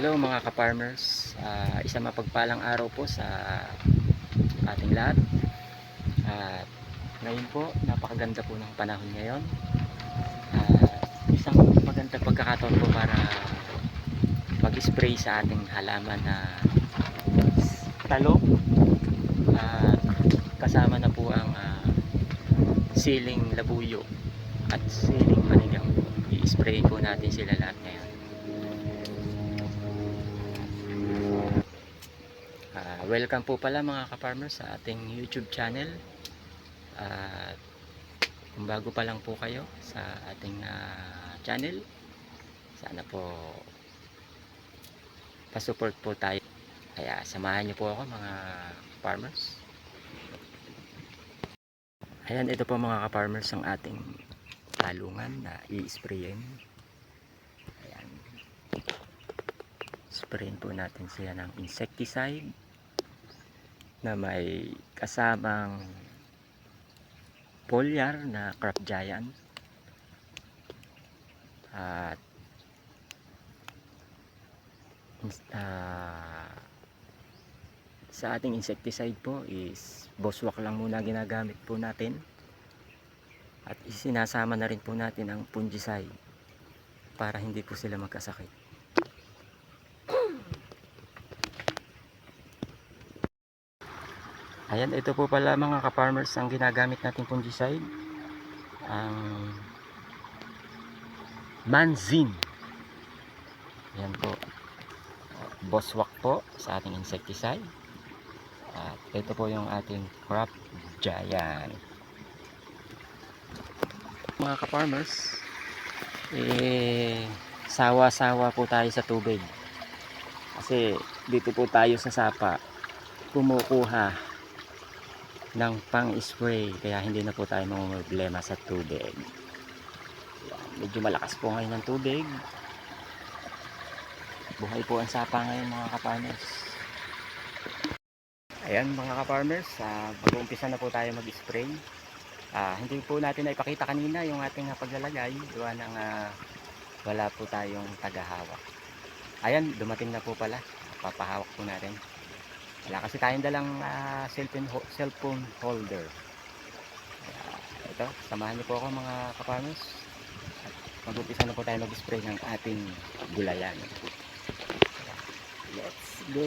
Hello mga ka-farmers, isang mapagpalang araw po sa ating lahat. At ngayon po, napakaganda po ng panahon ngayon. Isang magandang pagkakataon po para mag-spray sa ating halaman na talong. At kasama na po ang siling labuyo at siling panigang. I-spray po natin sila lahat ngayon. Welcome po pala mga ka-farmers sa ating YouTube channel. At kung bago pa lang po kayo sa ating channel, sana po pa-support po tayo. Kaya samahan niyo po ako mga farmers. Ayan, ito po mga ka-farmers ang ating talungan na i-sprayin. Ayan. Sprayin po natin siya ng insecticide na may kasamang foliar na crop giant. At sa ating insecticide po is boswak lang muna ginagamit po natin, at isinasama na rin po natin ang fungicide para hindi po sila magkasakit. Ayan, ito po pala mga ka-farmers ang ginagamit natin fungicide, ang Manzin. Ayan po, boswak po sa ating insecticide. At ito po yung ating crop giant. Mga ka-farmers, sawa-sawa po tayo sa tubig. Kasi dito po tayo sa sapa kumukuha ng pang-spray, kaya hindi na po tayo mamumroblema sa tubig. Medyo malakas po ngayon ng tubig. Buhay po ang sapa ngayon mga ka-farmers. Ayan mga ka-farmers, mag-uumpisa na po tayo mag-spray. Hindi po natin naipakita kanina yung ating paglalagay, gawa ng wala po tayong tagahawak. Ayan, dumating na po pala, papahawak po natin. Wala kasi tayong dalang cellphone holder. Ito, samahan niyo po ako mga ka-farmers. Mag-uumpisa na po tayo mag-spray ng ating gulayan. Let's go!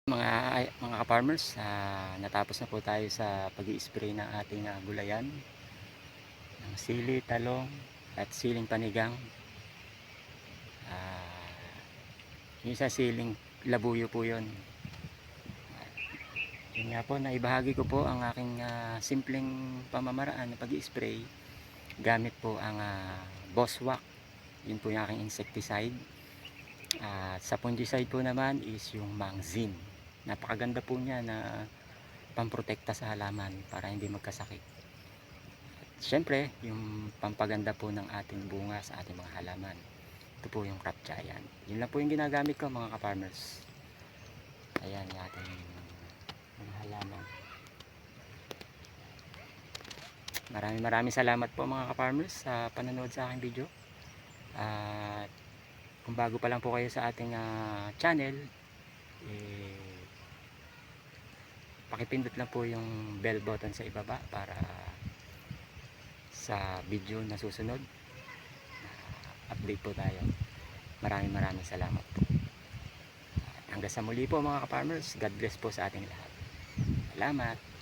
Mga ka-farmers, natapos na po tayo sa pag-i-spray ng ating gulayan ng sili, talong at siling panigang. Yung sa siling labuyo po yun. Yun nga po, naibahagi ko po ang aking simpleng pamamaraan ng pag-i-spray gamit po ang Boswak. Yun po yung aking insecticide. At sa fungicide po naman is yung Mangzin. Napakaganda po niya na pamprotekta sa halaman para hindi magkasakit. At syempre, yung pampaganda po ng ating bunga sa ating mga halaman. Ito po yung Crop Giant. Yun lang po yung ginagamit ko mga ka-farmers. Ayan yung ating mga halaman. Maraming salamat po mga ka-farmers sa panonood sa aking video. At kung bago pa lang po kayo sa ating channel, pakipindot lang po yung bell button sa ibaba para sa video na susunod update po tayo. Maraming salamat po. Hanggang sa muli po mga ka-farmers. God bless po sa ating lahat. Salamat.